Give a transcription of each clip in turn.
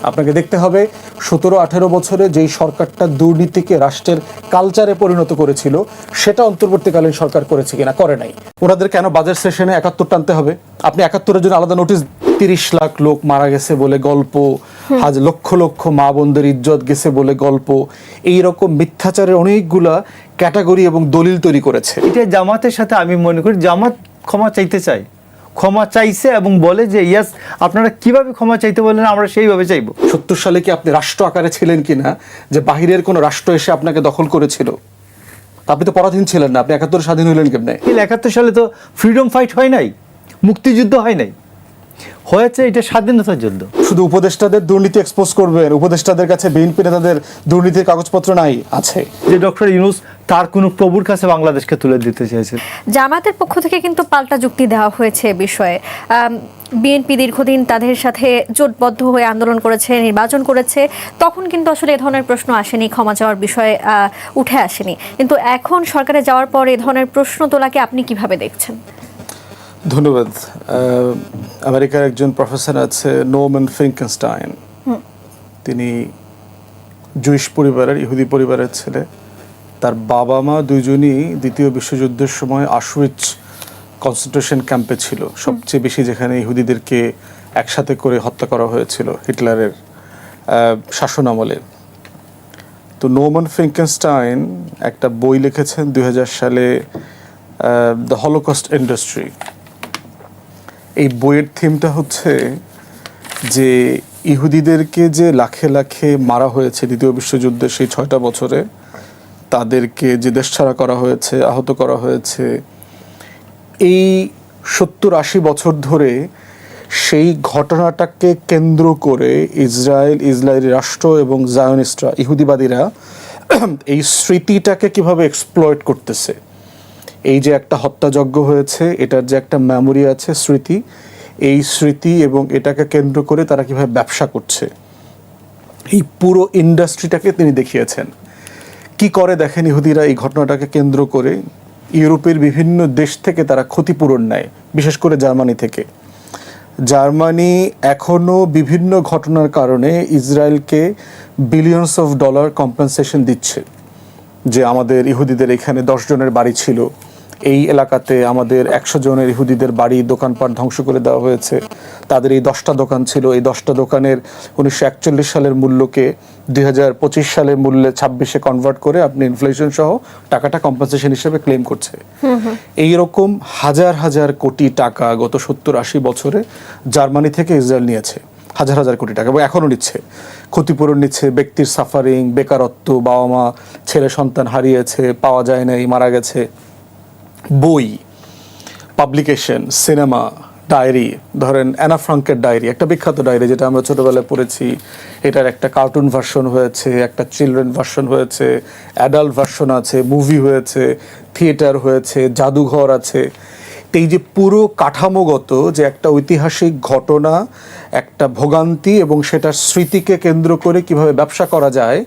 আপনাকে দেখতে হবে 17-18 বছরে যেই সরকারটা দুর্নীতিকে রাষ্ট্রের কালচারে পরিণত করেছিল সেটা অন্তর্বর্তীকালীন সরকার করেছে কিনা, করে নাই। ওনাদের কেন বাজেট সেশনে 71 টানতে হবে? আপনি 71-এর জন্য আলাদা নোটিশ, 30 লাখ লোক মারা গেছে বলে গল্প, আজ লক্ষ লক্ষ মা বোনদের ইজ্জত গেছে বলে গল্প, এইরকম মিথ্যাচারের অনেকগুলা ক্যাটাগরি এবং দলিল তৈরি করেছে। এটা জামাতের সাথে আমি মনে করি জামাত ক্ষমা চাইতে চাই, ক্ষমা চাইছে এবং বলে যে ইয়াস আপনারা কিভাবে ক্ষমা চাইতে বললেন আমরা সেইভাবে চাইবো। 70 সালে কি আপনি রাষ্ট্র আকারে ছিলেন কিনা যে বাহিরের কোনো রাষ্ট্র এসে আপনাকে দখল করেছিল? আপনি তো পরাধীন ছিলেন না, আপনি 71 স্বাধীন হইলেন কেমনে? 71 সালে তো ফ্রিডম ফাইট হয় নাই, মুক্তিযুদ্ধ হয় নাই, হয়েছে এটা স্বাধীনতার যুদ্ধ। শুধু উপদেষ্টাদের দুর্নীতি এক্সপোজ করবেন, উপদেষ্টাদের কাছে বিএনপি নেতাদের দুর্নীতির কাগজপত্র নাই, আছে। যে ডক্টর ইউনূস তার কোনো প্রভুর কাছে বাংলাদেশকে তুলে দিতে চেয়েছেন। জামাতের পক্ষ থেকে কিন্তু পাল্টা যুক্তি দেওয়া হয়েছে এ বিষয়ে। বিএনপি দীর্ঘদিন তাদের সাথে জোটবদ্ধ হয়ে আন্দোলন করেছে, নির্বাচন করেছে, তখন কিন্তু আসলে এ ধরনের প্রশ্ন আসেনি, ক্ষমা চাওয়ার বিষয়ে উঠে আসেনি। কিন্তু এখন সরকারে যাওয়ার পর এ ধরনের প্রশ্ন তোলাকে আপনি কিভাবে দেখছেন? ধন্যবাদ। আমেরিকার একজন প্রফেসর আছে নোমান ফিঙ্কেনস্টাইন, তিনি জুইশ পরিবারের, ইহুদি পরিবারের ছেলে। তার বাবা মা দুইজনই দ্বিতীয় বিশ্বযুদ্ধের সময় আশউইটজ কনসেন্ট্রেশন ক্যাম্পে ছিল, সবচেয়ে বেশি যেখানে ইহুদিদেরকে একসাথে করে হত্যা করা হয়েছিল হিটলারের শাসনামলে। তো নোমান ফিঙ্কেনস্টাইন একটা বই লিখেছেন 2000 সালে, দ্য হলোকস্ট ইন্ডাস্ট্রি। এই বইয়ের থিমটা হচ্ছে যে ইহুদিদেরকে যে লাখে লাখে মারা হয়েছে দ্বিতীয় বিশ্বযুদ্ধে সেই 6টা বছরে, তাদেরকে যে দেশছাড়া করা হয়েছে, আহত করা হয়েছে, এই 70-80 বছর ধরে সেই ঘটনাটাকে কেন্দ্র করে ইসরায়েলি রাষ্ট্র এবং জায়নিস্টরা, ইহুদিবাদীরা এই স্মৃতিটাকে কিভাবে এক্সপ্লয়েট করতেছে। এই যে একটা হত্যাযজ্ঞ হয়েছে, এটার যে একটা মেমোরি আছে, স্মৃতি, এই স্মৃতি এবং এটাকে কেন্দ্র করে তারা কিভাবে ব্যবসা করছে, এই পুরো ইন্ডাস্ট্রিটাকে তিনি দেখিয়েছেন। কি করে দেখেন ইহুদিরা এই ঘটনাটাকে কেন্দ্র করে ইউরোপের বিভিন্ন দেশ থেকে তারা ক্ষতিপূরণ নেয়, বিশেষ করে জার্মানি থেকে। জার্মানি এখনও বিভিন্ন ঘটনার কারণে ইসরায়েলকে বিলিয়নস অফ ডলার কম্পেনসেশন দিচ্ছে, যে আমাদের ইহুদিদের এখানে 10 জনের বাড়ি ছিল, এই এলাকাতে আমাদের 100 জনের ইহুদিদের বাড়ি দোকানপাট ধ্বংস করে দেওয়া হয়েছে, তাদের এই 10টা দোকান ছিল, এই 10টা দোকানের 1941 সালের মূল্যকে 2025 সালের মূল্যে 26-এ কনভার্ট করে আপনি ইনফ্লেশন সহ টাকাটা কম্পেনসেশন হিসেবে ক্লেম করছে। এইরকম হাজার হাজার কোটি টাকা গত 70-80 বছরে জার্মানি থেকে ইসরায়েল নিয়েছে, হাজার হাজার কোটি টাকা, এবং এখনও নিচ্ছে। ক্ষতিপূরণ নিচ্ছে, ব্যক্তির সাফারিং, বেকারত্ব, বাবা মা ছেলে সন্তান হারিয়েছে, পাওয়া যায় নাই, মারা গেছে। বই, পাবলিকেশন, সিনেমা, ডায়েরি, ধরেন অ্যানা ফ্রাঙ্কের ডায়েরি, একটা বিখ্যাত ডায়েরি যেটা আমরা ছোটোবেলায় পড়েছি, এটার একটা কার্টুন ভার্সন হয়েছে, একটা চিলড্রেন ভার্সন হয়েছে, অ্যাডাল্ট ভার্সন আছে, মুভি হয়েছে, থিয়েটার হয়েছে, জাদুঘর আছে। এই যে পুরো কাঠামোগত যে একটা ঐতিহাসিক ঘটনা, একটা ভোগান্তি এবং সেটার স্মৃতিকে কেন্দ্র করে কিভাবে ব্যবসা করা যায়,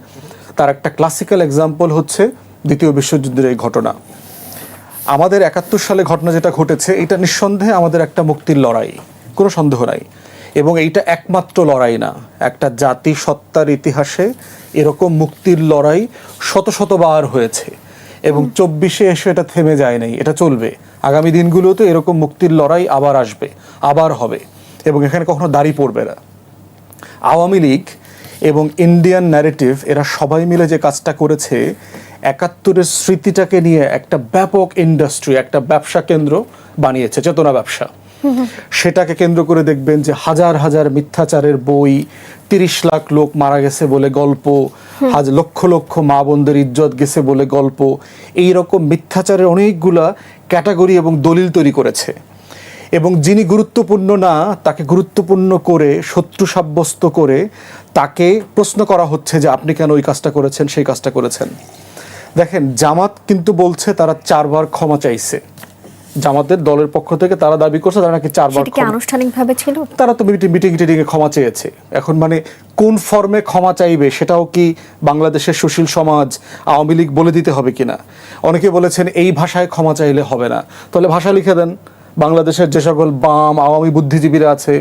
তার একটা ক্লাসিক্যাল এক্সাম্পল হচ্ছে দ্বিতীয় বিশ্বযুদ্ধের এই ঘটনা। আমাদের 71 সালে ঘটনা যেটা ঘটেছে, এটা নিঃসন্দেহে আমাদের একটা মুক্তির লড়াই, কোনো সন্দেহ নাই। এবং এইটা একমাত্র লড়াই না, একটা জাতি সত্তার ইতিহাসে এরকম মুক্তির লড়াই শত শতবার হয়েছে এবং 24-এ এসে এটা থেমে যায় নাই, এটা চলবে। আগামী দিনগুলোতে এরকম মুক্তির লড়াই আবার আসবে, আবার হবে, এবং এখানে কখনো দাঁড়ি পড়বে না। আওয়ামী লীগ এবং ইন্ডিয়ান ন্যারেটিভ এরা সবাই মিলে যে কাজটা করেছে, 71-এর স্মৃতিটাকে নিয়ে একটা ব্যাপক ইন্ডাস্ট্রি, একটা ব্যবসা কেন্দ্র বানিয়েছে, চেতনা ব্যবসা। সেটাকে কেন্দ্র করে দেখবেন যে হাজার হাজার মিথ্যাচারের বই, 30 লাখ লোক মারা গেছে বলে গল্প, আজ লক্ষ লক্ষ মা বোনদের ইজ্জত গেছে বলে গল্প, এইরকম মিথ্যাচারের অনেকগুলা ক্যাটাগরি এবং দলিল তৈরি করেছে। এবং যিনি গুরুত্বপূর্ণ না তাকে গুরুত্বপূর্ণ করে, শত্রু সাব্যস্ত করে তাকে প্রশ্ন করা হচ্ছে যে আপনি কেন ওই কাজটা করেছেন, সেই কাজটা করেছেন। দেখেন, জামাত কিন্তু বলছে তারা 4 বার ক্ষমা চাইছে। জামাতের দলের পক্ষ থেকে তারা দাবি করছে তারা নাকি 4 বার আনুষ্ঠানিকভাবে ছিল, তারা তো মিটিং টিটিংয়ে ক্ষমা চেয়েছে। এখন মানে কোন ফর্মে ক্ষমা চাইবে সেটাও কি বাংলাদেশের সুশীল সমাজ, আওয়ামী লীগ বলে দিতে হবে কিনা? অনেকে বলেছেন এই ভাষায় ক্ষমা চাইলে হবে না, তাহলে ভাষা লিখে দেন, বাংলাদেশের যে সকল বাম আওয়ামী বুদ্ধিজীবীরা আছে,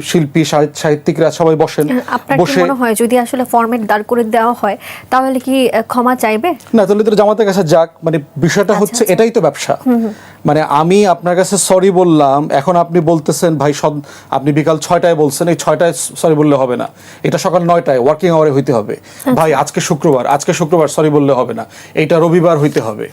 শিল্পী সাহিত্যিকরা সবাই বসেন, আপনার কি মনে হয় যদি আসলে ফরম্যাট দাঁড় করে দেওয়া হয় তাহলে কি ক্ষমা চাইবে? না, তাহলে তো জামাতের কাছে যাক। মানে বিষয়টা হচ্ছে এটাই তো ব্যবসা। মানে আমি আপনার কাছে সরি বললাম, এখন আপনি বলতেছেন ভাই আপনি বিকাল 6টায় বলছেন, এই 6টায় সরি বললে হবে না, এটা সকাল 9টায় ওয়ার্কিং আওয়ারে হইতে হবে। ভাই আজকে শুক্রবার সরি বললে হবে না, এইটা রবিবার হইতে হবে।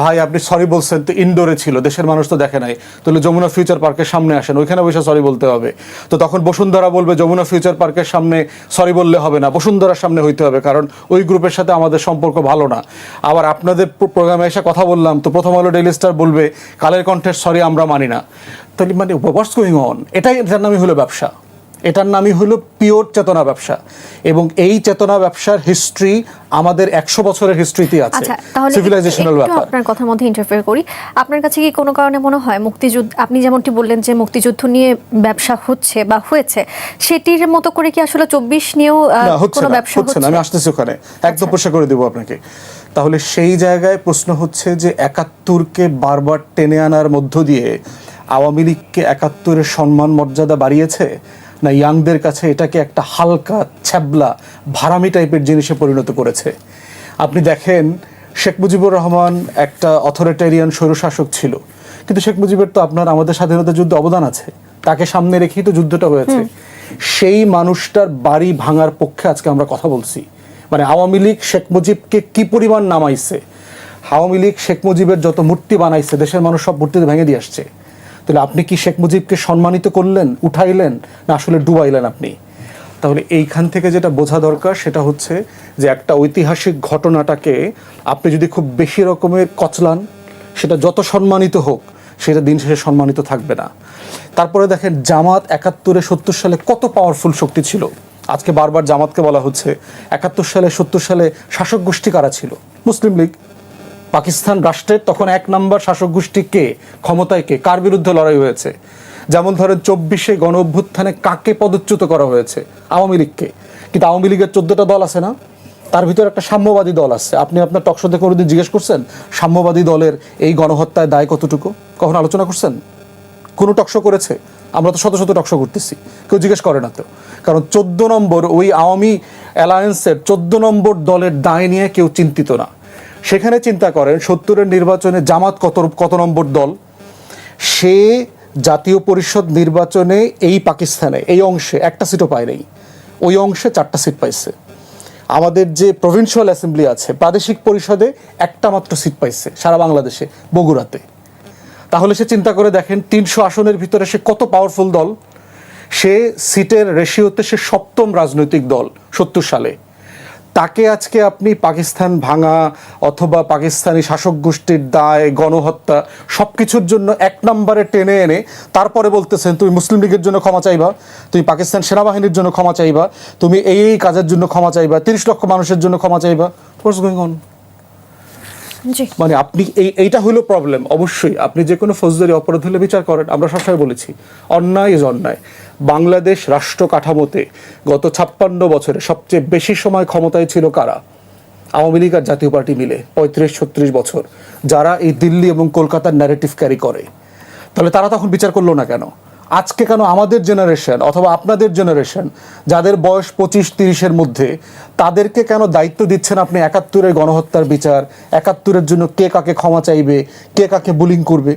ভাই আপনি সরি বলছেন তো ইনডোরে ছিল, দেশের মানুষ তো দেখে নাই, তাহলে যমুনা ফিউচার পার্কের সামনে আসেন, ওইখানে বসে সরি বলতে হবে। তো তখন বসুন্ধরা বলবে যমুনা ফিউচার পার্কের সামনে সরি বললে হবে না, বসুন্ধরার সামনে হইতে হবে, কারণ ওই গ্রুপের সাথে আমাদের সম্পর্ক ভালো না। আবার আপনাদের প্রোগ্রামে এসে কথা বললাম তো প্রথম আলো ডেইলি স্টার বলবে কালের কণ্ঠের সরি আমরা মানি না। তাহলে মানে হোয়াটস গোয়িং অন? এটার নামই হলো ব্যবসা, এটার নামই হলো পিওর চেতনা ব্যবসা। এবং এই চেতনা ব্যবসার হিস্ট্রি আমাদের 100 বছরের হিস্ট্রিতে আছে, সিভিলাইজেশনাল ব্যাপার। আপনার কথার মধ্যে ইন্টারফেয়ার করি, আপনার কাছে কি কোনো কারণে মনে হয় মুক্তিযুদ্ধ, আপনি যেমনটি বললেন যে মুক্তিযুদ্ধ নিয়ে ব্যবসা হচ্ছে বা হয়েছে, সেটির মতো করে কি আসলে 24 নিয়েও কোনো ব্যবসা হচ্ছে? আমি আসতেছি ওখানে, একদম পরিষ্কার করে দেবো আপনাকে। তাহলে সেই জায়গায় প্রশ্ন হচ্ছে যে 71কে বারবার টেনে আনার মধ্য দিয়ে আওয়ামী লীগকে 71-এর সম্মান মর্যাদা বাড়িয়েছে, না ইয়াংদের কাছে এটাকে একটা হালকা ছ্যাবলা ভাড়ামি টাইপের জিনিসে পরিণত করেছে? আপনি দেখেন শেখ মুজিবুর রহমান একটা অথরিটেরিয়ান স্বৈরশাসক ছিল, কিন্তু শেখ মুজিবের তো আপনার আমাদের স্বাধীনতা যুদ্ধে অবদান আছে, তাকে সামনে রেখেই তো যুদ্ধটা হয়েছে। সেই মানুষটার বাড়ি ভাঙার পক্ষে আজকে আমরা কথা বলছি। মানে আওয়ামী লীগ শেখ মুজিবকে কি পরিমাণ নামাইছে, আওয়ামী লীগ শেখ মুজিবের যত মূর্তি বানাইছে দেশের মানুষ সব মূর্তিতে ভেঙে দিয়ে আসছে। তাহলে আপনি কি শেখ মুজিবকে সম্মানিত করলেন, উঠাইলেন, না আসলে ডুবাইলেন আপনি? তাহলে এইখান থেকে যেটা বোঝা দরকার সেটা হচ্ছে যে একটা ঐতিহাসিক ঘটনাটাকে আপনি যদি খুব বেশি রকমের কচলান, সেটা যত সম্মানিত হোক সেটা দিন শেষে সম্মানিত থাকবে না। তারপরে দেখেন জামাত 71-এ 70 সালে কত পাওয়ারফুল শক্তি ছিল। আজকে বারবার জামাতকে বলা হচ্ছে 71 সালে 70 সালে শাসক গোষ্ঠী কারা ছিল? মুসলিম লীগ। পাকিস্তান রাষ্ট্রের তখন 1 নম্বর শাসক গোষ্ঠী কে, ক্ষমতায় কে, কার বিরুদ্ধে লড়াই হয়েছে? যেমন ধরেন 24-এ গণ অভ্যুত্থানে কাকে পদচ্যুত করা হয়েছে? আওয়ামী লীগকে। কিন্তু আওয়ামী লীগের 14টা দল আছে না, তার ভিতরে একটা সাম্যবাদী দল আছে। আপনি আপনার টকশোতে কোনোদিন জিজ্ঞেস করছেন সাম্যবাদী দলের এই গণহত্যায় দায় কতটুকু? কখন আলোচনা করছেন? কোনো টকশো করেছে? আমরা তো শত শত টকশো করতেছি, কেউ জিজ্ঞেস করে না তো। কারণ 14 নম্বর ওই আওয়ামী অ্যালায়েন্সের 14 নম্বর দলের দায় নিয়ে কেউ চিন্তিত না। সেখানে চিন্তা করেন 70-এর নির্বাচনে জামাত কত নম্বর দল? সে জাতীয় পরিষদ নির্বাচনে এই পাকিস্তানে এই অংশে একটা সিটও পায় নাই, ওই অংশে 4টা সিট পাইছে। আমাদের যে প্রভিন্সিয়াল অ্যাসেম্বলি আছে, প্রাদেশিক পরিষদে একটা মাত্র সিট পাইছে সারা বাংলাদেশে, বগুড়াতে। তাহলে সে চিন্তা করে দেখেন 300 আসনের ভিতরে সে কত পাওয়ারফুল দল। সে সিটের রেশিওতে সে 7ম রাজনৈতিক দল 70 সালে। তাকে আজকে আপনি পাকিস্তান ভাঙা অথবা পাকিস্তানি শাসক গোষ্ঠীর দায়, গণহত্যা সব কিছুর জন্য 1 নম্বরে টেনে এনে তারপরে বলতেছেন তুমি মুসলিম লীগের জন্য ক্ষমা চাইবা, তুমি পাকিস্তান সেনাবাহিনীর জন্য ক্ষমা চাইবা, তুমি এই কাজের জন্য ক্ষমা চাইবা, 30 লক্ষ মানুষের জন্য ক্ষমা চাইবা। What's going on? মানে আপনি এইটা হলো প্রবলেম। অবশ্যই আপনি যে কোনো ফৌজদারি অপরাধ হলে বিচার করেন, আমরা সবসময় বলেছি অন্যায় ইজ অন্যায়। বাংলাদেশ রাষ্ট্র কাঠামোতে গত 56 বছরে সবচেয়ে বেশি সময় ক্ষমতায় ছিল কারা? আওয়ামী লীগ আর জাতীয় পার্টি মিলে 35-36 বছর, যারা এই দিল্লি এবং কলকাতার ন্যারেটিভ ক্যারি করে। তাহলে তারা তখন বিচার করলো না কেন? আজকে কেন আমাদের জেনারেশন অথবা আপনাদের জেনারেশন যাদের বয়স 25-30-এর মধ্যে, তাদেরকে কেন দায়িত্ব দিচ্ছেন আপনি 71-এর গণহত্যার বিচার, 71-এর জন্য কে কাকে ক্ষমা চাইবে, কে কাকে বুলিং করবে?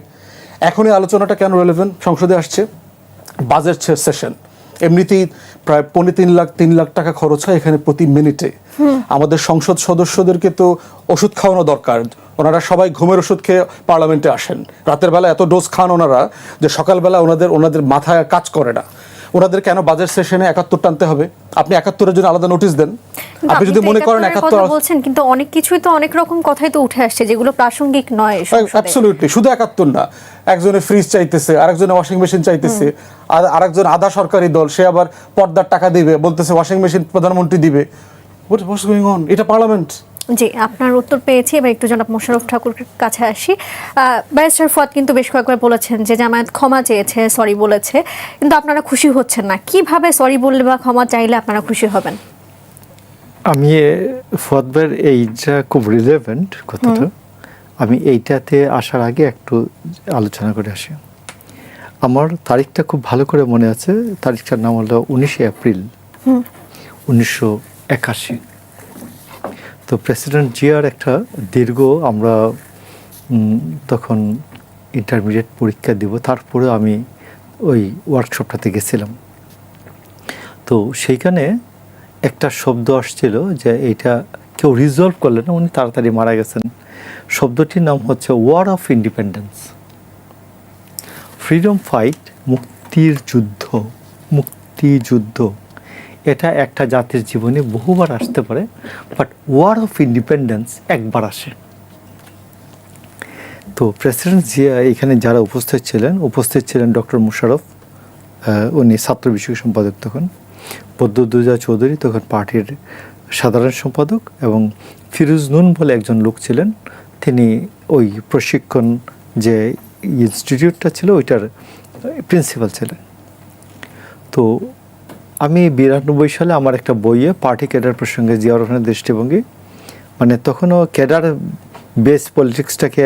এখন এই আলোচনাটা কেন রেলেভেন্ট? সংসদে আসছে বাজেট সেশন, এমনিতেই প্রায় 3 লাখ টাকা খরচ হয় এখানে প্রতি মিনিটে। আমাদের সংসদ সদস্যদেরকে তো ওষুধ খাওয়ানো দরকার। ওনারা সবাই ঘুমের ওষুধ খেয়ে পার্লামেন্টে আসেন, রাতের বেলা এত ডোজ খান ওনারা যে সকালবেলা ওনাদের মাথায় কাজ করে না। ওনাদের কেন বাজেট সেশনে 71 টানতে হবে? আপনি 71-এর জন্য আলাদা নোটিশ দেন। আপনি যদি মনে করেন 71 বলছেন, কিন্তু অনেক কিছুই তো অনেক রকম কথাই তো উঠে আসছে যেগুলো প্রাসঙ্গিক নয়। অ্যাবসলিউটলি, শুধু 71 না, একজনে ফ্রিজ চাইতেছে, আরেকজনে ওয়াশিং মেশিন চাইতেছে, আর আরেকজন আধা সরকারি দল সে আবার পর্দার টাকা দিবে, বলতেছে ওয়াশিং মেশিন প্রধানমন্ত্রী দিবে। What's going on? এটা পার্লামেন্ট। জি, আপনার উত্তর পেয়েছি। এবার একটু জনাব মোশাররফ ঠাকুরের কাছে আসি। ব্যারিস্টার ফুয়াদ কিন্তু বেশ কয়েকবার বলেছেন যে জামায়াত ক্ষমা চেয়েছে, সরি বলেছে, কিন্তু আপনারা খুশি হচ্ছেন না। কিভাবে সরি বললে বা ক্ষমা চাইলে আপনারা খুশি হবেন? আমি ফুয়াদ ভাইয়ের এইটা খুব রিলেভেন্ট কথাটা, আমি এইটাতে আসার আগে একটু আলোচনা করে আসি। আমার তারিখটা খুব ভালো করে মনে আছে, তারিখটার নাম হলো 19 এপ্রিল 1981। তো প্রেসিডেন্ট জিয়ার একটা দীর্ঘ, আমরা তখন ইন্টারমিডিয়েট পরীক্ষা দিব, তারপরে আমি ওই ওয়ার্কশপটাতে গেছিলাম। তো সেইখানে একটা শব্দ আসছিল যে এইটা কেউ রিজলভ করলেন না, উনি তাড়াতাড়ি মারা গেছেন। শব্দটির নাম হচ্ছে war of independence, freedom fight, মুক্তির যুদ্ধ, মুক্তিযুদ্ধ। এটা একটা জাতির জীবনে বহুবার আসতে পারে, বাট ওয়ার অফ ইন্ডিপেন্ডেন্স একবার আসে। তো প্রেসিডেন্ট জিয়া এখানে যারা উপস্থিত ছিলেন ডক্টর মুশারফ, উনি ছাত্র বিষয়ক সম্পাদক তখন, বদরুদ্দোজা চৌধুরী তখন পার্টির সাধারণ সম্পাদক, এবং ফিরোজ নুন বলে একজন লোক ছিলেন, তিনি ওই প্রশিক্ষণ যে ইনস্টিটিউটটা ছিল ওইটার প্রিন্সিপাল ছিলেন। তো আমি 92 সালে আমার একটা বইয়ে পার্টি ক্যাডার প্রসঙ্গে জিয়াউর রহমানের দৃষ্টিভঙ্গি, মানে তখনও ক্যাডার বেস পলিটিক্সটাকে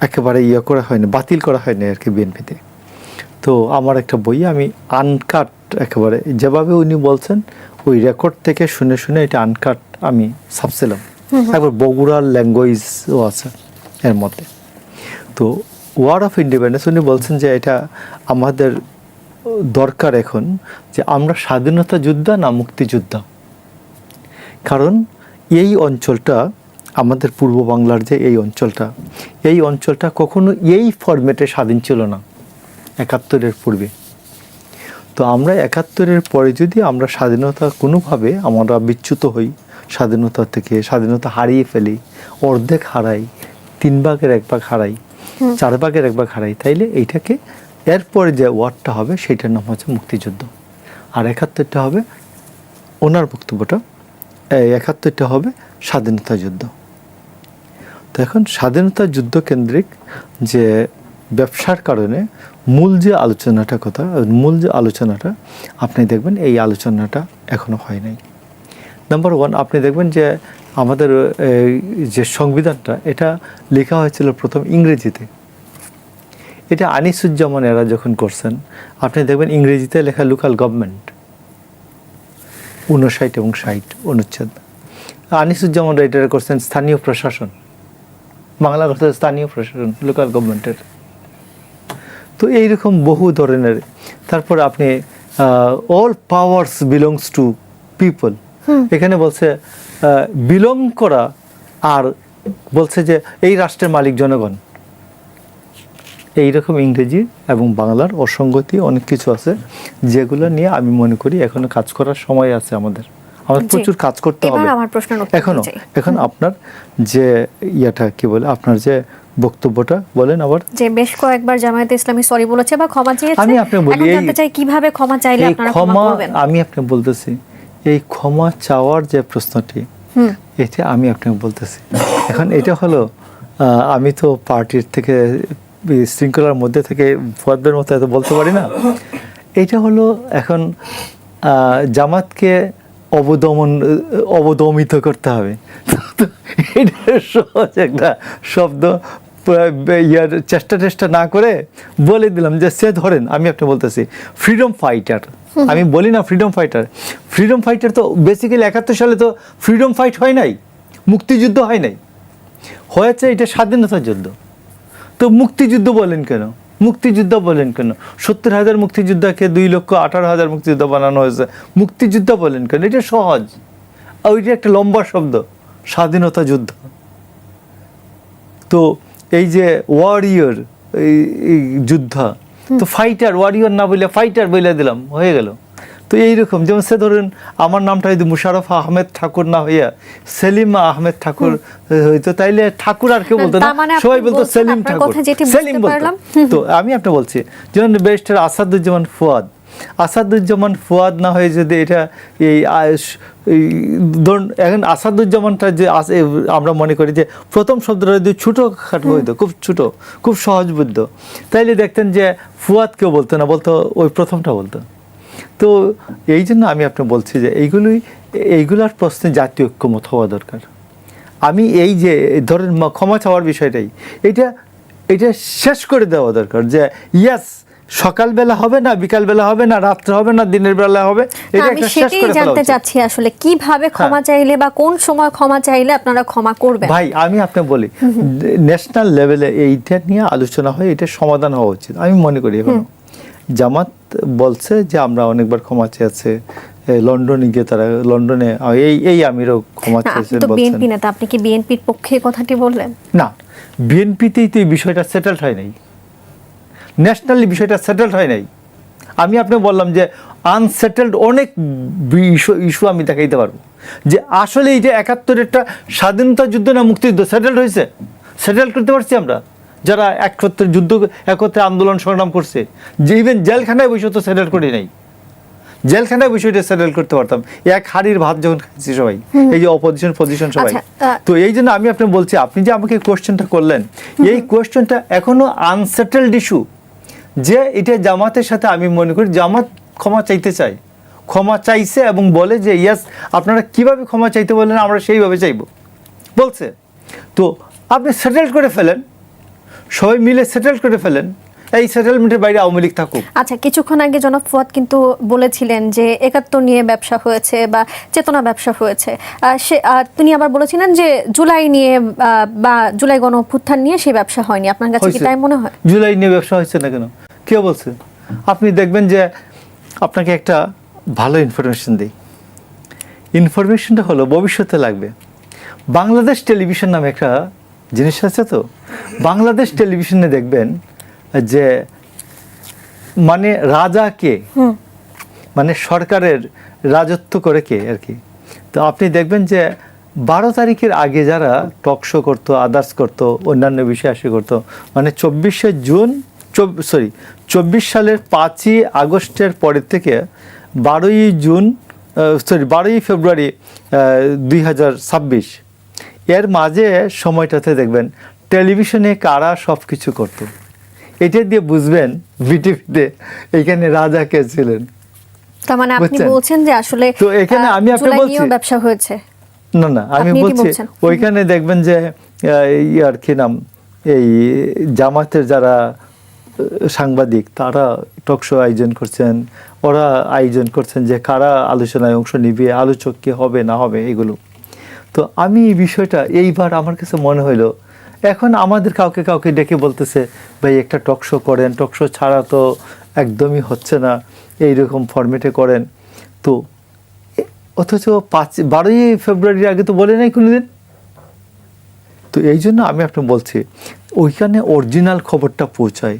একেবারে করা হয়নি, বাতিল করা হয়নি আর কি বিএনপিতে। তো আমার একটা বইয়ে আমি আনকাট, একেবারে যেভাবে উনি বলছেন ওই রেকর্ড থেকে শুনে শুনে এটা আনকাট আমি ছাপছিলাম, একবার বগুড়ার ল্যাঙ্গুয়েজও আছে এর মধ্যে। তো ওয়ার অফ ইন্ডিপেন্ডেন্স উনি বলছেন যে এটা আমাদের দরকার এখন, যে আমরা স্বাধীনতা যোদ্ধা না মুক্তিযোদ্ধা। কারণ এই অঞ্চলটা, আমাদের পূর্ব বাংলার যে এই অঞ্চলটা কখনো এই ফরম্যাটে স্বাধীন ছিল না 71-এর পূর্বে। তো আমরা 71-এর পরে যদি আমরা স্বাধীনতা কোনোভাবে আমরা বিচ্যুত হই, স্বাধীনতা থেকে স্বাধীনতা হারিয়ে ফেলি, অর্ধেক হারাই, 3 ভাগের 1 ভাগ হারাই, 4 ভাগের 1 ভাগ হারাই, তাইলে এইটাকে এরপরে যে ওয়ার্ডটা হবে সেটার নাম হচ্ছে মুক্তিযুদ্ধ। আর 71টা হবে, ওনার বক্তব্যটা 71টা হবে স্বাধীনতা যুদ্ধ। তো এখন স্বাধীনতা যুদ্ধ কেন্দ্রিক যে ব্যবসার কারণে মূল যে আলোচনাটা আপনি দেখবেন এই আলোচনাটা এখনো হয় নাই। নাম্বার 1, আপনি দেখবেন যে আমাদের যে সংবিধানটা এটা লেখা হয়েছিল প্রথম ইংরেজিতে। এটা আনিসুজ্জামান এরা যখন করছেন, আপনি দেখবেন ইংরেজিতে লেখা লোকাল গভর্নমেন্ট 59 এবং 60 অনুচ্ছেদ। আনিসুজ্জামান এটা করছেন স্থানীয় প্রশাসন, বাংলা করতে স্থানীয় প্রশাসন, লোকাল গভর্নমেন্টের। তো এইরকম বহু ধরনের। তারপর আপনি all powers belongs to people, এখানে বলছে বিলং করা, আর বলছে যে এই রাষ্ট্রের মালিক জনগণ। এইরকম ইংরেজি এবং বাংলার অসঙ্গতি অনেক কিছু আছে, যেগুলো নিয়ে আমি মনে করি এখনো কাজ করার সময় আছে আমাদের প্রচুর কাজ করতে হবে এখন আপনার যে কি বলে, আপনার যে বক্তব্যটা বলেন আবার, যে বেশ কয়েকবার জামায়াতে ইসলামী সরি বলেছে বা ক্ষমা চেয়েছে, আমি আপনি বলি এখন জানতে চাই কিভাবে ক্ষমা চাইলে আপনারা ক্ষমা করবেন। আমি আপনি বলতেছি এই ক্ষমা চাওয়ার যে প্রশ্নটি, এটা আমি আপনাকে বলতেছি। এখন এটা হলো, আমি তো পার্টির থেকে শৃঙ্খলার মধ্যে থেকে ফুয়াদের মতো এত বলতে পারি না। এটা হলো এখন জামাতকে অবদমিত করতে হবে। এটা সহজ একটা শব্দ, চেষ্টা না করে বলে দিলাম যে সে ধরেন, আমি আপনি বলতেছি ফ্রিডম ফাইটার, আমি বলি না ফ্রিডম ফাইটার তো বেসিক্যালি 71 সালে তো ফ্রিডম ফাইট হয় নাই, মুক্তিযুদ্ধ হয় নাই, হয়েছে এটা স্বাধীনতা যুদ্ধ। তো মুক্তিযুদ্ধ বলেন কেন? 70,000 মুক্তিযোদ্ধাকে 2,18,000 মুক্তিযোদ্ধা বানানো হয়েছে, মুক্তিযুদ্ধ বলেন কেন? এটা সহজ, ওইটা একটা লম্বা শব্দ, স্বাধীনতা যুদ্ধ। তো এই যে ওয়ারিয়র, এই যোদ্ধা, তো ফাইটার, ওয়ারিয়র না বলে ফাইটার বলে দিলাম, হয়ে গেল। তো এইরকম, যেমন সে ধরেন আমার নামটা যদি মুশারফ আহমেদ ঠাকুর না হইয়া সেলিম আহমেদ ঠাকুর হইতো, তাইলে ঠাকুর আর কেউ বলতো না, সবাই বলতো সেলিম ঠাকুর, সেলিম বলতো। তো আমি আপনি বলছি, যেমন বেস্টার আসাদুজ্জামান ফুয়াদ না হয়ে যদি এটা এই ধরুন, এখন আসাদুজ্জামানটা যে আমরা মনে করি যে প্রথম শব্দটা যদি ছোটো খাটো হইতো, খুব ছোটো, খুব সহজবুদ্ধ, তাইলে দেখতেন যে ফুয়াদ কেউ বলতো না, বলতো ওই প্রথমটা বলতো। তো এই জন্য আমি আপনি বলছি যে এইগুলার প্রশ্নে জাতীয় ঐক্যমত হওয়া দরকার। আমি এই যে ধরেন ক্ষমা চাওয়ার বিষয়টাই, এটা শেষ করে দেওয়া দরকার, যে ইয়াস সকালবেলা হবে না, বিকালবেলা হবে না, রাত্রে হবে না, দিনের বেলা হবে, এটা আমি একটা শেষ সেটাই করে ফেলা জানতে উচিত। চাচ্ছি আসলে কিভাবে ক্ষমা চাইলে বা কোন সময় ক্ষমা চাইলে আপনারা ক্ষমা করবেন। ভাই আমি আপনাকে বলি, ন্যাশনাল লেভেলে এইটা নিয়ে আলোচনা হয়, এটা সমাধান হওয়া উচিত আমি মনে করি। এখন জামাত বলছে যে আমরা অনেকবার ক্ষমা চেয়েছে, লন্ডনে গিয়ে তারা লন্ডনে এই আমিরও ক্ষমা না, আপনি চেয়েছেন তো বলছেন। বিএনপি নেতা, আপনি কি বিএনপির পক্ষে কথাটি বললেন? না, বিএনপিতেই তো এই বিষয়টা সেটেলড হয় নাই, ন্যাশনালি বিষয়টা সেটেলড হয় নাই। আমি আপনাকে বললাম যে আনসেটেলড অনেক ইস্যু আমি দেখাইতে পারবো, যে আসলে এইটা 71 একটা স্বাধীনতা যুদ্ধ না মুক্তিযুদ্ধ সেটেলড হয়েছে, সেটেল করতে পারছি আমরা যারা একত্রে যুদ্ধ একত্রে আন্দোলন সংগ্রাম করছে, যে ইভেন জেলখানায় বসে তো সেটেল করি নাই, জেলখানায় বিষয়টা সেটেল করতে পারতাম এক হাড়ির ভাত যখন খাচ্ছি সবাই, এই যে অপোজিশন পজিশন সবাই। আচ্ছা, তো এই জন্য আমি আপনাকে বলছি, আপনি যে আমাকে কোয়েশ্চেনটা করলেন, এই কোয়েশ্চেনটা এখনো আনসেটেলড ইস্যু, যে এটা জামাতের সাথে আমি মনে করি জামাত ক্ষমা চাইতে চাই, ক্ষমা চাইছে এবং বলে যে ইয়াস আপনারা কিভাবে ক্ষমা চাইতে বললেন আমরা সেইভাবে চাইব বলছে। তো আপনি সেটেল করে ফেলেন, সবাই মিলে সেটেল করে ফেলেন, এই সেটেলমেন্টের বাইরে আওয়ামী লীগ থাকুক। আচ্ছা, কিছুক্ষণ আগে জনাব ফুয়াদ কিন্তু বলেছিলেন যে 71 নিয়ে ব্যবসা হয়েছে বা চেতনা ব্যবসা হয়েছে, তিনি আবার বলেছিলেন যে জুলাই নিয়ে বা জুলাই গণ অভ্যুত্থান নিয়ে সেই ব্যবসা হয়নি। আপনার কাছে কি তাই মনে হয়? জুলাই নিয়ে ব্যবসা হয়েছে না কেন, কে বলছে? আপনি দেখবেন যে আপনাকে একটা ভালো ইনফরমেশন দিই, ইনফরমেশনটা হলো ভবিষ্যতে লাগবে। বাংলাদেশ টেলিভিশন নামে একটা জিনিস আছে, তো বাংলাদেশ টেলিভিশনে দেখবেন যে মানে রাজা কে, মানে সরকারের রাজত্ব করে কে আর কি। তো আপনি দেখবেন যে 12 তারিখের আগে যারা টক শো করতো, আদার্স করতো, অন্যান্য বিষয় আসে করতো, মানে 24 সালের 5ই আগস্টের পরের থেকে 12ই ফেব্রুয়ারি 2026 এর মাঝে সময়টাতে দেখবেন টেলিভিশনে কারা সব কিছু করতো, এটা দিয়ে বুঝবেন বিটিভিতে এইখানে রাজা কে ছিলেন। তার মানে আপনি বুঝছেন? বলছেন যে আসলে তো এখানে আমি আপনাকে জুলাই বলছি, নিয়েও ব্যবসা হয়েছে। না আমি আপনি কি বলছি বলছেন? ওইখানে দেখবেন যে আর কি নাম, এই জামাতের যারা সাংবাদিক তারা টক শো আয়োজন করছেন, ওরা আয়োজন করছেন যে কারা আলোচনায় অংশ নিবে, আলোচক কি হবে না হবে এগুলো। তো আমি এই বিষয়টা এইবার আমার কাছে মনে হইলো, এখন আমাদের কাউকে ডেকে বলতেছে ভাই একটা টক শো করেন, টক শো ছাড়া তো একদমই হচ্ছে না, এইরকম ফরম্যাটে করেন। তো অথচ 12ই ফেব্রুয়ারির আগে তো বলে নাই কোনোদিন। তো এই জন্য আমি আপনাকে বলছি, ওইখানে অরিজিনাল খবরটা পৌঁছায়।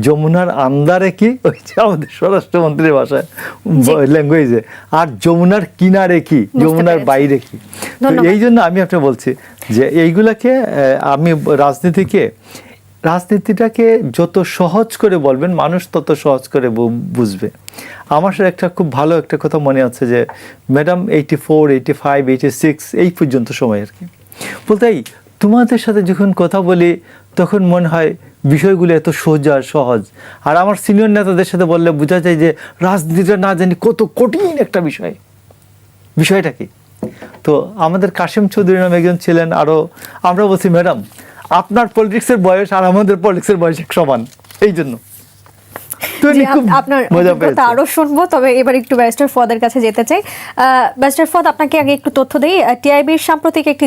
যমুনার আন্দারে কি, ওই যে আমাদের স্বরাষ্ট্রমন্ত্রীর ভাষায় ল্যাঙ্গুয়েজে, আর যমুনার কিনারে কি, যমুনার বাইরে কি। তো এই জন্য আমি আপনাকে বলছি যে এইগুলাকে আমি রাজনীতিটাকে যত সহজ করে বলবেন মানুষ তত সহজ করে বুঝবে। আমার একটা খুব ভালো একটা কথা মনে আছে যে ম্যাডাম 84, 85, 86 এই পর্যন্ত সময় আর কি বলতে, তোমাদের সাথে যখন কথা বলি তখন মনে হয় বিষয়গুলো এত সোজা সহজ, আর আমার সিনিয়র নেতাদের সাথে বললে বোঝা যায় যে রাজনীতিটা না জানি কত কঠিন একটা বিষয়টা কি। তো আমাদের কাশিম চৌধুরী নামে একজন ছিলেন, আরও আমরা বলছি ম্যাডাম আপনার পলিটিক্সের বয়স আর আমাদের পলিটিক্সের বয়স এক সমান, এই জন্য আপনার অভিজ্ঞতা আরো শুনবো। তবে এবার একটু ব্যারিস্টার ফুয়াদের কাছে যেতে চাই। ব্যারিস্টার ফুয়াদ, আপনাকে আগে একটু তথ্য দেই। টিআইবির সাম্প্রতিক একটি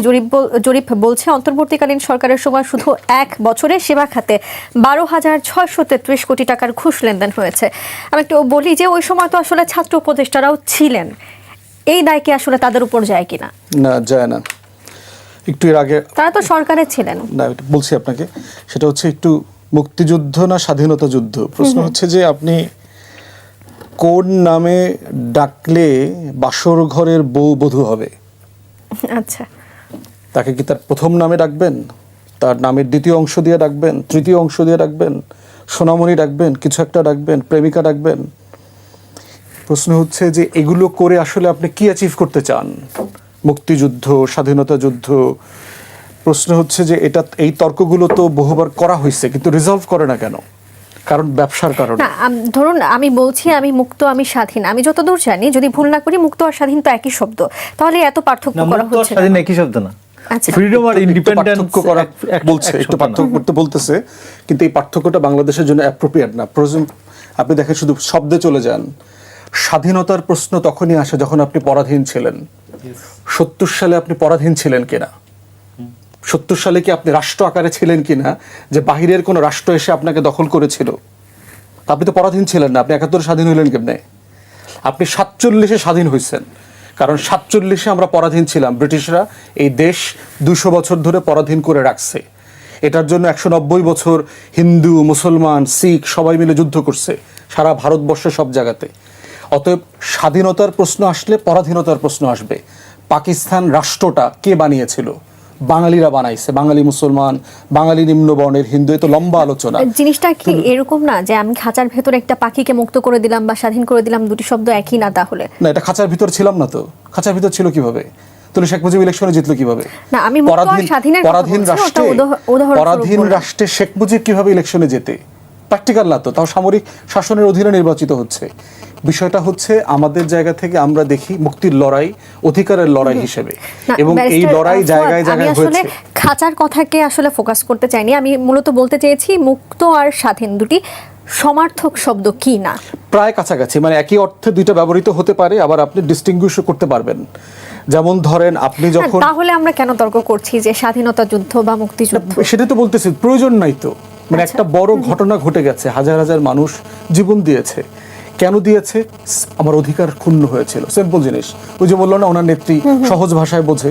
জরিপ বলছে অন্তর্বর্তীকালীন সরকারের সময় শুধু 1 বছরে সেবা খাতে 12,633 কোটি টাকার ঘুষ লেনদেন হয়েছে। আমি একটু বলি যে ওই সময় তো আসলে ছাত্র উপদেষ্টারাও ছিলেন, এই দায় কি আসলে তাদের উপর যায় কিনা? না, যায় না। একটু এর আগে তারা তো সরকারে ছিলেন। না, এটা বলছি আপনাকে, সেটা হচ্ছে একটু মুক্তিযুদ্ধ না স্বাধীনতা যুদ্ধ। প্রশ্ন হচ্ছে যে আপনি কোন নামে ডাকলে বাসর ঘরের বধূ হবে? আচ্ছা, তাকে কি তার প্রথম নামে ডাকবেন, তার নামের দ্বিতীয় অংশ দিয়ে ডাকবেন, তৃতীয় অংশ দিয়ে ডাকবেন, সোনামণি ডাকবেন, কিছু একটা ডাকবেন, প্রেমিকা ডাকবেন? প্রশ্ন হচ্ছে যে এগুলো করে আসলে আপনি কি অ্যাচিভ করতে চান? মুক্তিযুদ্ধ, স্বাধীনতা যুদ্ধ। প্রশ্ন হচ্ছে যে এই তর্কগুলো তো বহুবার করা হয়েছে, কিন্তু রিজলভ করে না কেন? কারণ ব্যবসার কারণে। না, ধরুন আমি বলছি আমি মুক্ত, আমি স্বাধীন, আমি যতদূর জানি, যদি ভুল না করি মুক্ত আর স্বাধীন তো একই শব্দ, তাহলে এত পার্থক্য করা হচ্ছে স্বাধীন একই শব্দ না, আচ্ছা, ফ্রিডম আর ইন্ডিপেন্ডেন্স করা বলছে, একটু পার্থক্য করতে বলতেছে, কিন্তু এই পার্থক্যটা বাংলাদেশের জন্য অ্যাপ্রোপ্রিয়েট না। আপনি দেখেন শুধু শব্দে চলে যান, স্বাধীনতার প্রশ্ন তখনই আসে যখন আপনি পরাধীন ছিলেন। 70 সালে আপনি পরাধীন ছিলেন কিনা, 70 সালে কি আপনি রাষ্ট্র আকারে ছিলেন কিনা যে বাহিরের কোনো রাষ্ট্র এসে আপনাকে দখল করেছিল? আপনি তো পরাধীন ছিলেন না, আপনি 71 স্বাধীন হইলেন কেমনে? আপনি 47-এ স্বাধীন হয়েছেন, কারণ 47-এ আমরা পরাধীন ছিলাম। ব্রিটিশরা এই দেশ 200 বছর ধরে পরাধীন করে রাখছে। এটার জন্য 190 বছর হিন্দু, মুসলমান, শিখ সবাই মিলে যুদ্ধ করছে সারা ভারতবর্ষে সব জায়গাতে। অতএব স্বাধীনতার প্রশ্ন আসলে পরাধীনতার প্রশ্ন আসবে। পাকিস্তান রাষ্ট্রটা কে বানিয়েছিল? বাঙালিরা বানাইছে, বাঙালি মুসলমান, বাঙালি নিম্নবর্ণের হিন্দু, এ তো লম্বা আলোচনা। জিনিসটা কি এরকম না যে আমি খাঁচার ভেতরে একটা পাখিকে মুক্ত করে দিলাম বা স্বাধীন করে দিলাম, দুটি শব্দ একই না? তাহলে না, এটা খাঁচার ভিতর ছিলাম না তো। খাঁচার ভিতর ছিল কিভাবে? তাহলে শেখ মুজিব ইলেকশনে জিতলো কিভাবে? না, আমি মুক্ত আর স্বাধীনের কথা বলছি, ওটা উদাহরণ পরাধীন রাষ্ট্রে শেখ মুজিব কিভাবে ইলেকশনে জেতে? প্র্যাকটিক্যাল না তো, তাও সামরিক শাসনের অধীনে নির্বাচিত হচ্ছে। বিষয়টা হচ্ছে আমাদের জায়গা থেকে আমরা দেখি মুক্তির লড়াই অধিকারের লড়াই হিসেবে, এবং এই লড়াই জায়গায় জায়গায় হয়েছে। খাঁচার কথাকে আসলে ফোকাস করতে চাইনি, আমি মূলত বলতে চেয়েছি মুক্ত আর স্বাধীন দুটি সমার্থক শব্দ কি না? প্রায় কাছাকাছি, মানে একই অর্থে দুইটা ব্যবহৃত হতে পারে, আবার আপনি ডিস্টিংগুইশও করতে পারবেন। যেমন ধরেন আপনি যখন, তাহলে আমরা কেন তর্ক করছি যে স্বাধীনতা যুদ্ধ বা মুক্তিযুদ্ধ? সেটা তো বলতেছি, প্রয়োজন নাই তো। মানে একটা বড় ঘটনা ঘটে গেছে, হাজার হাজার মানুষ জীবন দিয়েছে। কেন দিয়েছে? আমার অধিকার ক্ষুণ্ণ হয়েছিল, সিম্পল জিনিস। ওই যে বললো না, ওনার নেত্রী সহজ ভাষায় বোঝে,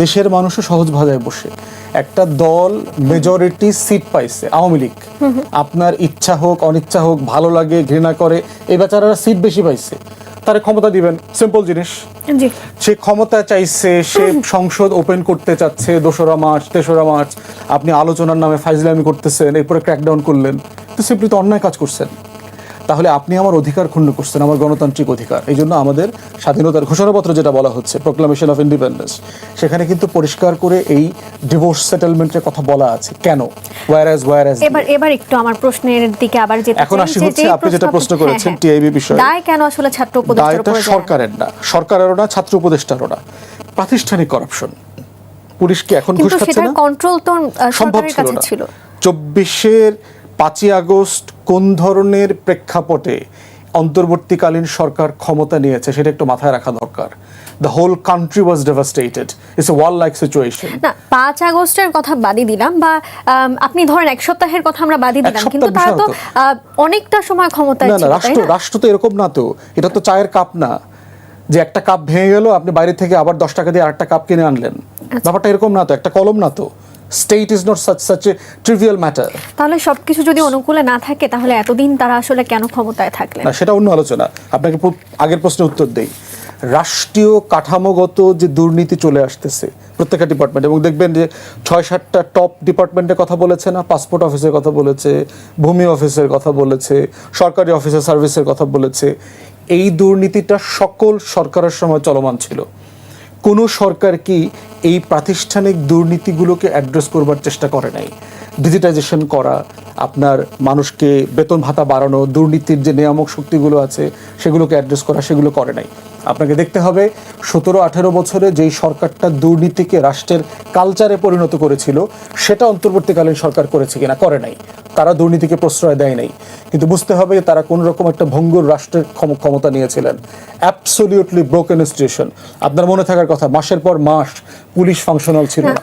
দেশের মানুষও সহজ ভাষায় বসে। একটা দল মেজরিটি সিট পাইছে, আওয়ামী লীগ, আপনার ইচ্ছা হোক অনিচ্ছা হোক, ভালো লাগে ঘৃণা করে, এই বেচারারা সিট বেশি পাইছে, তারা ক্ষমতা দিবেন, সিম্পল জিনিস। সে ক্ষমতা চাইছে, সে সংসদ ওপেন করতে চাচ্ছে 2রা মার্চ 3রা মার্চ, আপনি আলোচনার নামে ফাইজলামি করতেছেন, এরপরে ক্র্যাকডাউন করলেন, তো সিম্পলি তো অন্যায় কাজ করছেন। তাহলে আপনি আমার অধিকার ক্ষুণ্ণ করছেন, আমার গণতান্ত্রিক অধিকার। এই জন্য আমাদের স্বাধীনতার ঘোষণাপত্র যেটা বলা হচ্ছে, প্রোক্লামেশন অফ ইন্ডিপেন্ডেন্স, সেখানে কিন্তু পরিষ্কার করে এই ডিভোর্স সেটেলমেন্টের কথা বলা আছে। কেন? এবার একটু আমার প্রশ্নের দিকে আবার যেতে এখন আসি হচ্ছে আপনি যেটা প্রশ্ন করেছেন টিআইবি বিষয়ে, দায় কেন আসলে ছাত্র উপদেষ্টার উপর? দায়টা সরকারের না, সরকারেরও না, ছাত্র উপদেষ্টারও না। প্রাতিষ্ঠানিক করাপশন পুলিশকে এখন ঘুষ খাচ্ছে না, কন্ট্রোল তো সম্ভব সরকারের কাছে ছিল। 24-এর 5ই আগস্ট কোন ধরনের প্রেক্ষাপটে অন্তর্বর্তীকালীন সরকার ক্ষমতা নিয়েছে সেটা একটু মাথায় রাখা দরকার। The whole country was devastated. It's a war-like situation. না, 5 আগস্টের কথা বাদই দিলাম, বা আপনি ধরেন এক সপ্তাহের কথা আমরা বাদই দিলাম, কিন্তু তারা তো অনেকটা সময় ক্ষমতায় ছিল। না, রাষ্ট্র তো এরকম না তো, এটা তো চায়ের কাপ না যে একটা কাপ ভেঙে গেল আপনি বাইরে থেকে আবার 10 টাকা দিয়ে আরেকটা কাপ কিনে আনলেন। ব্যাপারটা এরকম না তো, একটা কলম না তো। State is not such a trivial matter. তাহলে সবকিছু যদি অনুকূলে না থাকে, তাহলে এতদিন তারা আসলে কেন ক্ষমতায় থাকলেন? না, সেটা অন্য আলোচনা। আপনাকে আগের প্রশ্নের উত্তর দেই। রাষ্ট্রীয় কাঠামোগত যে দুর্নীতি চলে আসতেছে প্রত্যেকটা ডিপার্টমেন্ট, এবং দেখবেন যে 6-7টা টপ ডিপার্টমেন্টের কথা বলেছে না, পাসপোর্ট অফিসের কথা বলেছে, ভূমি অফিসের কথা বলেছে, সরকারি অফিসের সার্ভিসের কথা বলেছে। এই দুর্নীতিটা সকল সরকারের সময় চলমান ছিল। কোনো সরকার কি এই প্রাতিষ্ঠানিক দুর্নীতিগুলোকে অ্যাড্রেস করবার চেষ্টা করে নাই? ডিজিটাইজেশন করা, আপনার মানুষকে বেতন ভাতা বাড়ানো, দুর্নীতির যে নিয়ামক শক্তিগুলো আছে সেগুলোকে অ্যাড্রেস করা, সেগুলো করে নাই। আপনাকে দেখতে হবে 17-18 বছরে যেই সরকারটা দুর্নীতিকে রাষ্ট্রের কালচারে পরিণত করেছিল সেটা অন্তর্বর্তীকালীন সরকার করেছে কিনা? করে নাই। তারা দুর্নীতিকে প্রশ্রয় দেয় নাই। কিন্তু বুঝতে হবে তারা কোন রকম একটা ভঙ্গুর রাষ্ট্রের ক্ষমতা নিয়েছিলেন। Absolutely broken institution. আপনার মনে থাকার কথা, মাসের পর মাস পুলিশ ফাংশনাল ছিল না,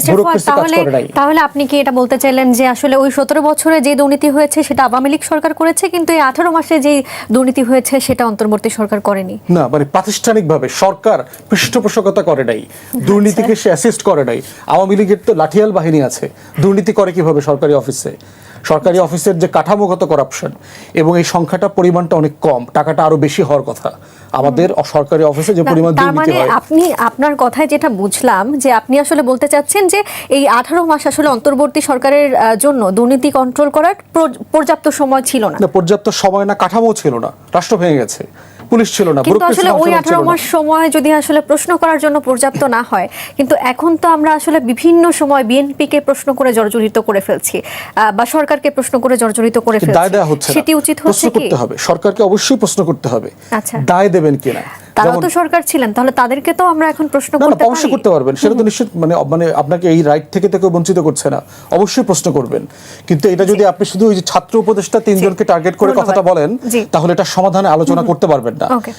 ব্যুরোক্রেসি কাজ করে নাই। তাহলে আপনি কি এটা বলতে চাইলেন যে আসলে ওই 17 বছরে যে দুর্নীতি হয়েছে সেটা আওয়ামী লীগ সরকার করেছে, কিন্তু এই 18 মাসে যে দুর্নীতি হয়েছে সেটা অন্তর্বর্তী সরকার করেনি? না, মানে প্রাতিষ্ঠানিকভাবে সরকার পৃষ্ঠপোষকতা করে নাই, দুর্নীতিকে সে অ্যাসিস্ট করে নাই। আওয়ামী লীগের তো লাঠিয়াল বাহিনী আছে, দুর্নীতি করে কিভাবে সরকারি অফিসে? সরকারি অফিসের যে কাঠামোগত করাপশন, এবং এই সংখ্যাটা পরিমাণটা অনেক কম, টাকাটা আরো বেশি হওয়ার কথা আমাদের সরকারি অফিসে যে পরিমাণ দুর্নীতি হয়। আপনি আপনার কথায় যেটা বুঝলাম যে আপনি আসলে বলতে চাচ্ছেন যে এই 18 মাস আসলে অন্তর্বর্তী সরকারের জন্য দুর্নীতি কন্ট্রোল করার পর্যাপ্ত সময় ছিল না। পর্যাপ্ত সময় না, কাঠামো ছিল না, রাষ্ট্র ভেঙে গেছে, পুলিশ ছিল না, কিন্তু আসলে ওই 18 মাস সময় যদি আসলে প্রশ্ন করার জন্য পর্যাপ্ত না হয়, কিন্তু এখন তো আমরা আসলে বিভিন্ন সময় বিএনপিকে প্রশ্ন করে জর্জরিত করে ফেলছি, বা সরকারকে প্রশ্ন করে জর্জরিত করে ফেলছি, দায় দেওয়া হচ্ছে, সেটি উচিত হচ্ছে কি? করতে হবে, সরকারকে অবশ্যই প্রশ্ন করতে হবে, আচ্ছা, দায় দেবেন কিনা। তারাও যেমন- তো সরকার ছিলেন, তাহলে তাদেরকে তো আমরা এখন প্রশ্ন না না করতে অবশ্যই পারি। করতে পারবেন, সেটা তো নিশ্চিত, মানে মানে আপনাকে এই রাইট থেকে কেউ বঞ্চিত করছে না, অবশ্যই প্রশ্ন করবেন। কিন্তু এটা যদি আপনি শুধু ওই যে ছাত্র উপদেষ্টা তিনজনকে টার্গেট করে ধন্যবাদ। কথাটা বলেন, জি। তাহলে এটা সমাধানে আলোচনা করতে পারবেন না। ওকে।